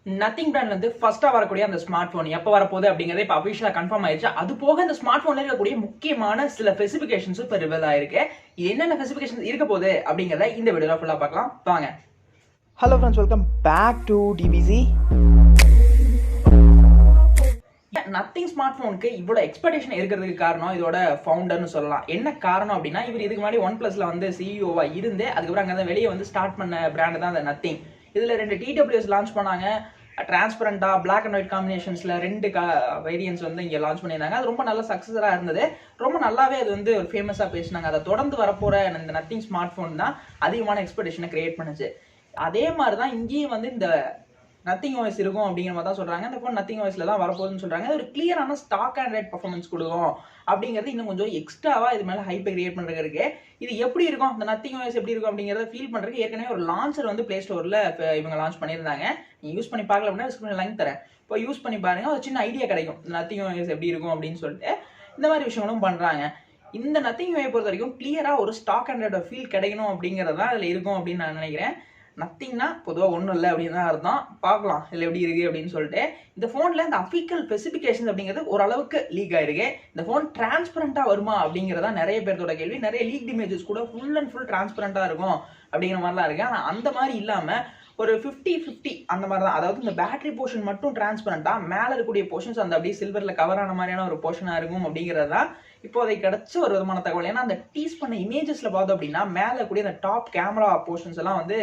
Nothing பிராண்ட்ல இருந்து ஃபர்ஸ்டா வரக்கூடிய அந்த ஸ்மார்ட் போன் எப்ப வரப்போகுது அப்படிங்கறத இப்ப அபிஷியலா கன்ஃபார்ம் ஆயிருச்சு. அது போக இந்த ஸ்மார்ட் போன்ல இருக்கக்கூடிய முக்கியமான சில ஸ்பெசிபிகேஷன்ஸ் இப்ப ரிவீல் ஆயிருக்கு. இது என்னென்ன ஸ்பெசிபிகேஷன்ஸ் இருக்க போகுது அப்படிங்கறத இந்த வீடியோல ஃபுல்லா பார்க்கலாம் வாங்க. Hello friends, welcome back to DBZ. Nothing smart போனுக்கு இவ்வளவு எக்ஸ்பெக்டேஷன் இருக்கிறதுக்கு காரணம் இதோட ஃபவுண்டர்னு சொல்லலாம். என்ன காரணம் அப்படின்னா, இவர் இதுக்கு முன்னாடி ஒன் பிளஸ்ல வந்து சிஇஓவா இருந்து அதுக்கப்புறம் அங்க வெளியே வந்து ஸ்டார்ட் பண்ண பிராண்ட் தான் அந்த நத்திங். இதுல 2 TWS லான்ச் பண்ணாங்க. டிரான்ஸ்பரண்டா பிளாக் அண்ட் ஒயிட் காம்பினேஷன்ஸ்ல 2 வேரியன்ட்ஸ் வந்து இங்க லான்ச் பண்ணியிருந்தாங்க. அது ரொம்ப நல்ல சக்சஸரா இருந்தது. ரொம்ப நல்லாவே அது வந்து ஒரு ஃபேமஸா பேசினாங்க. அதை தொடர்ந்து வரப்போற இந்த நத்திங் ஸ்மார்ட் போன் தான் அதிகமான எக்ஸ்பெக்டேஷனை கிரியேட் பண்ணுச்சு. அதே மாதிரிதான் இங்கேயும் வந்து இந்த நத்திங் ஓஎஸ் இருக்கும் அப்படிங்கிற மாதிரி தான் சொல்றாங்க. இந்த ஃபோன் நத்திங் ஓஎஸ்ல தான் வரப்போகுதுன்னு சொல்றாங்க. ஒரு கிளியரான ஸ்டாக் அண்ட் ரைட் பர்ஃபார்மன்ஸ் கொடுக்கும் அப்படிங்கிறது இன்னும் கொஞ்சம் எக்ஸ்ட்ராவா இது மேல ஹைப்பை கிரியேட் பண்றதுக்கு இருக்கு. இது எப்படி இருக்கும், இந்த நத்திங் ஓஎஸ் எப்படி இருக்கும் அப்படிங்கறத ஃபீல் பண்றதுக்கு ஏற்கனவே ஒரு லான்ச்சர் வந்து பிளே ஸ்டோர்ல இவங்க லான்ச் பண்ணியிருந்தாங்க. நீங்க யூஸ் பண்ணி பார்க்கல அப்படின்னா டிஸ்கிரிப்ஷன்ல லிங்க் தரேன். இப்போ யூஸ் பண்ணி பாருங்க, ஒரு சின்ன ஐடியா கிடைக்கும் நத்திங் ஓஎஸ் எப்படி இருக்கும் அப்படின்னு சொல்லிட்டு. இந்த மாதிரி விஷயங்களும் பண்றாங்க. இந்த நத்திங் ஓஎஸ் பொறுத்த வரைக்கும் கிளியரா ஒரு ஸ்டாக் அண்ட் ரைட் ஃபீல் கிடைக்கணும் அப்படிங்கறது தான் இதுல இருக்கும் அப்படின்னு நான் நினைக்கிறேன். நத்திங்னா பொதுவாக ஒன்றும் இல்லை அப்படின்னு தான் அர்த்தம். பார்க்கலாம் இல்லை எப்படி இருக்கு அப்படின்னு சொல்லிட்டு. இந்த ஃபோனில் இந்த அஃபிக்கல் ஸ்பெசிஃபிகேஷன் அப்படிங்கிறது ஓரளவுக்கு லீக் ஆயிருக்கு. இந்த ஃபோன் டிரான்ஸ்பரண்டா வருமா அப்படிங்கிறதா நிறைய பேர்த்தோட கேள்வி. நிறைய லீக் இமேஜஸ் கூட ஃபுல் அண்ட் ஃபுல் டிரான்ஸ்பரண்டா இருக்கும் அப்படிங்கிற மாதிரிலாம் இருக்கு. ஆனால் அந்த மாதிரி இல்லாமல் ஒரு 50-50 அந்த மாதிரி தான். அதாவது இந்த பேட்டரி போர்ஷன் மட்டும் டிரான்ஸ்பரண்டா, மேலே இருக்கக்கூடிய போர்ஷன்ஸ் அந்த அப்படியே சில்வர்ல கவர் ஆன மாதிரியான ஒரு போர்ஷனா இருக்கும் அப்படிங்கிறது தான் இப்போதைக்கு கிடைச்ச ஒரு விதமான தகவல். ஏன்னா அந்த டீஸ் பண்ண இமேஜஸ்ல பார்த்தோம் அப்படின்னா மேலே கூடிய அந்த டாப் கேமரா போர்ஷன்ஸ் எல்லாம் வந்து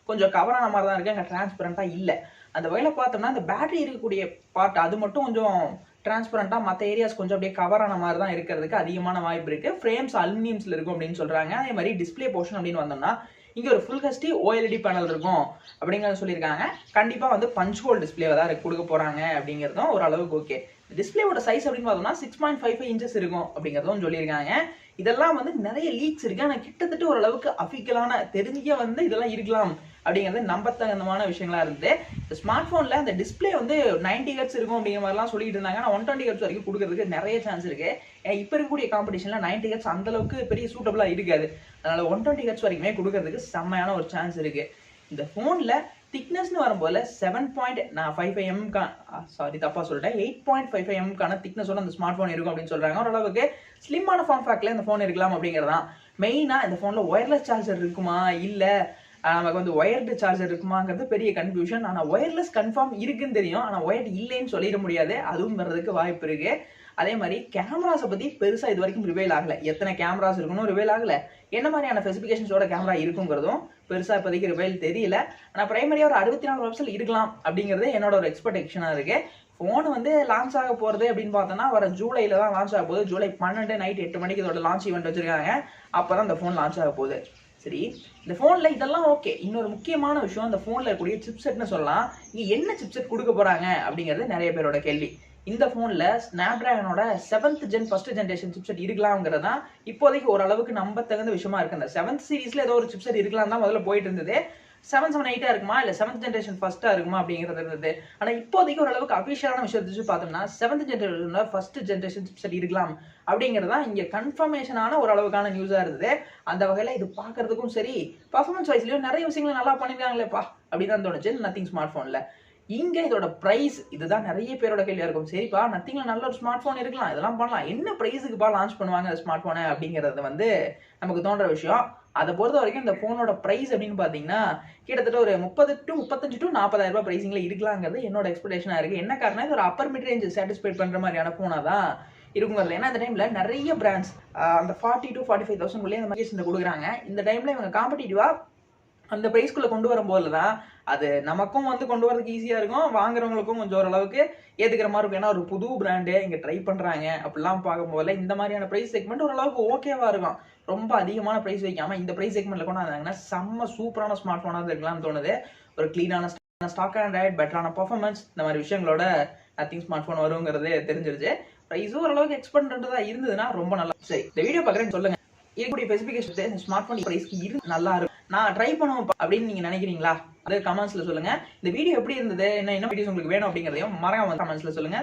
கொஞ்சம் கவரான மாதிரி தான் இருக்கு, அங்கே டிரான்ஸ்பரண்டா இல்லை. அந்த வகையில் பார்த்தோம்னா இந்த பேட்டரி இருக்கக்கூடிய பார்ட் அது மட்டும் கொஞ்சம் டிரான்ஸ்பரண்டா, மற்ற ஏரியாஸ் கொஞ்சம் அப்படியே கவரான மாதிரி தான் இருக்கிறதுக்கு அதிகமான வாய்ப்பு இருக்கு. ஃப்ரேம்ஸ் அலுமினியம்ஸ்ல இருக்கும் அப்படின்னு சொல்றாங்க. அதே மாதிரி டிஸ்பிளே போர்ஷன் அப்படின்னு வந்தோம்னா இங்க ஒரு ஃபுல் ஹெச்டி OLED பேனல் இருக்கும் அப்படிங்கறத சொல்லியிருக்காங்க. கண்டிப்பா வந்து பஞ்ச் ஹோல் டிஸ்பிளேவை தான் கொடுக்க போறாங்க அப்படிங்கிறதும் ஓரளவுக்கு ஓகே. டிஸ்பிளேவோட சைஸ் அப்படின்னு பார்த்தோம்னா 6.55 இன்ச்சஸ் இருக்கும் அப்படிங்கிறதும் சொல்லியிருக்காங்க. இதெல்லாம் வந்து நிறைய லீக்ஸ் இருக்கு. ஆனால் கிட்டத்தட்ட ஓரளவுக்கு அஃபிக்கலான தெரிஞ்ச வந்து இதெல்லாம் இருக்கலாம் அப்படிங்கிறது நம்பத்தகுந்தமான விஷயங்களா இருந்தது. இந்த ஸ்மார்ட் போன்ல அந்த டிஸ்பிளே வந்து 90 ஹெர்ட்ஸ் இருக்கும் அப்படிங்கிற மாதிரிலாம் சொல்லிட்டு இருந்தாங்க. ஆனால் 120 ஹெர்ட்ஸ் வரைக்கும் கொடுக்கறதுக்கு நிறைய சான்ஸ் இருக்கு. இப்போ இருக்கக்கூடிய காம்படிஷன்ல 90 ஹெர்ட்ஸ் அந்த அளவுக்கு பெரிய சூட்டபிளா இருக்காது. அதனால 120 ஹெர்ட்ஸ் வரைக்குமே கொடுக்கறதுக்கு செம்மையான ஒரு சான்ஸ் இருக்கு. இந்த போன்ல திக்னஸ்னு வரும்போது 7.55 mm சாரி தப்பா சொல்லிட்டேன், 8.55 mm திக்னஸோட அந்த ஸ்மார்ட் போன் இருக்கும் அப்படின்னு சொல்றாங்க. ஓரளவுக்கு ஸ்லிம்மான ஃபார்ம் ஃபேக்ட்ல இந்த போன் இருக்கலாம் அப்படிங்கிறதான். மெயினா இந்த போன்ல ஒயர்லெஸ் சார்ஜர் இருக்குமா இல்ல நமக்கு வந்து ஒயர்டு சார்ஜர் இருக்குமாங்கிறது பெரிய கன்ஃபியூஷன். ஆனா ஒயர்லெஸ் கன்ஃபார்ம் இருக்குன்னு தெரியும், ஆனா ஒயர்டு இல்லைன்னு சொல்லிட முடியாது. அதுவும் வர்றதுக்கு வாய்ப்பு இருக்கு. அதே மாதிரி கேமராஸை பத்தி பெருசா இது வரைக்கும் ரிவைல் ஆகல. எத்தனை கேமராஸ் இருக்கணும் ரிவைல் ஆகல. என்ன மாதிரியான ஸ்பெசிபிகேஷன்ஸோட கேமரா இருக்குங்கிறதும் பெருசா இப்போதைக்கு ரிவைல் தெரியல. ஆனா பிரைமரியா ஒரு 64 மெகாபிக்சல் இருக்கலாம் அப்படிங்கிறது என்னோட ஒரு எக்ஸ்பெக்டேஷனா இருக்கு. போன் வந்து லான்ச் ஆக போறது அப்படின்னு பார்த்தோம்னா வர ஜூலைல தான் லான்ச் ஆக போகுது. ஜூலை 12 நைட் 8 மணிக்கு இதோட லான்ச் ஈவெண்ட் வச்சிருக்காங்க. அப்பதான் இந்த போன் லான்ச் ஆக போகுது. சரி, இந்த போன்ல இதெல்லாம் ஓகே. இன்னொரு முக்கியமான விஷயம், இந்த போன்ல இருக்கக்கூடிய சிப்செட்னு சொல்லலாம். இங்க என்ன சிப்செட் கொடுக்க போறாங்க அப்படிங்கிறது நிறைய பேரோட கேள்வி. இந்த போன்ல ஸ்னாப்டிராகனோட 7th gen first generation chipset இருக்கலாம்ங்கிறது தான் இப்போதைக்கு ஓரளவுக்கு நம்ப தகுந்த விஷயமா இருக்கு. அந்த 7th சீரீஸ்ல ஏதோ ஒரு சிப்செட் இருக்கலாம் தான் முதல்ல போயிட்டு இருந்தது. 778 இருக்குமா இல்ல 7th ஜெனரேஷன் ஃபர்ஸ்டா இருக்குமா அப்படிங்கிறது இருந்தது. ஆனா இப்போதைக்கு ஓரளவுக்கு அபிஷியலான விஷயத்தை வச்சு பார்த்தோம்னா 7th generation first generation chipset இருக்கலாம் அப்படிங்கிறது தான் இங்க கன்ஃபர்மேஷனான ஓரளவுக்கான நியூஸா இருந்தது. அந்த வகையில இது பாக்குறதுக்கும் சரி, பர்ஃபார்மன்ஸ் வைஸ்லயும் நிறைய விஷயங்களை நல்லா பண்ணிருக்காங்களேப்பா அப்படின்னு தான் தோணுச்சு நத்திங் ஸ்மார்ட் போன்ல. இங்க இதோட பிரைஸ் இதுதான் நிறைய பேரோட கேள்வியா இருக்கும். சரிப்பா, நத்திங்ல நல்ல ஒரு ஸ்மார்ட் போன் இருக்கலாம், இதெல்லாம் பண்ணலாம், என்ன பிரைஸுக்குப்பா லான்ச் பண்ணுவாங்க ஸ்மார்ட் போனை அப்படிங்கிறது வந்து நமக்கு தோன்ற விஷயம். அதை பொறுத்த வரைக்கும் இந்த போனோட பிரைஸ் அப்படின்னு பாத்தீங்கன்னா கிட்டத்தட்ட ஒரு 30 to 35 to 40,000 ரூபாய் பிரைசிங்ல இருக்கலாங்கிறது என்னோட எக்ஸ்பெக்டேஷனா இருக்கு. என்ன காரணம், இது ஒரு அப்பர் மிட் ரேஞ்ச் சாட்டிஸ்ஃபை பண்ற மாதிரியான போனா தான் இருக்குங்கிறது. ஏன்னா இந்த டைம்ல நிறைய பிராண்ட்ஸ் அந்த 40 to 45,000 அந்த மாதிரி கொடுக்குறாங்க. இந்த டைம்ல இவங்க காம்படிட்டிவா அந்த பிரைஸ்குள்ள கொண்டு வரும்போது தான் அது நமக்கும் வந்து கொண்டு வரதுக்கு ஈஸியா இருக்கும், வாங்குறவங்களுக்கும் கொஞ்சம் ஓரளவுக்கு ஏத்துக்கிற மாதிரி இருக்கும். ஏன்னா ஒரு புது பிராண்டு இங்க ட்ரை பண்றாங்க அப்படிலாம் பார்க்கும்போது இந்த மாதிரியான பிரைஸ் செக்மெண்ட் ஓரளவுக்கு ஓகேவா இருக்கும். ரொம்ப அதிகமான பிரைஸ் வைக்காம இந்த பிரைஸ் செக்மெண்ட்ல கொண்டு வந்தாங்கன்னா செம்ம சூப்பரான ஸ்மார்ட் போனா இருக்கலாம்னு தோணுது. ஒரு கிளீனான ஸ்டாக் அண்ட் ரைட், பெட்டரான பர்ஃபார்மன்ஸ், இந்த மாதிரி விஷயங்களோட நத்திங் ஸ்மார்ட் போன் வருங்கிறது தெரிஞ்சிருச்சு. பிரைஸும் ஓரளவுக்கு எக்ஸ்பெக்ட் பண்றதா இருந்ததுன்னா ரொம்ப நல்லா. சரி, இந்த வீடியோ பாக்குறேன்னு சொல்லுங்க, இருக்கக்கூடிய ஸ்பெசிபிகேஷன் ஸ்மார்ட் போன் பிரைஸ்க்கு நல்லா இருக்கும், நான் ட்ரை பண்ணுவோம் அப்படின்னு நீங்க நினைக்கிறீங்களா? அது கமெண்ட்ஸ்ல சொல்லுங்க. இந்த வீடியோ எப்படி இருந்தது, என்ன வீடியோஸ் உங்களுக்கு வேணும் அப்படிங்கறதையும் மறக்காம கமெண்ட்ஸ்ல சொல்லுங்க.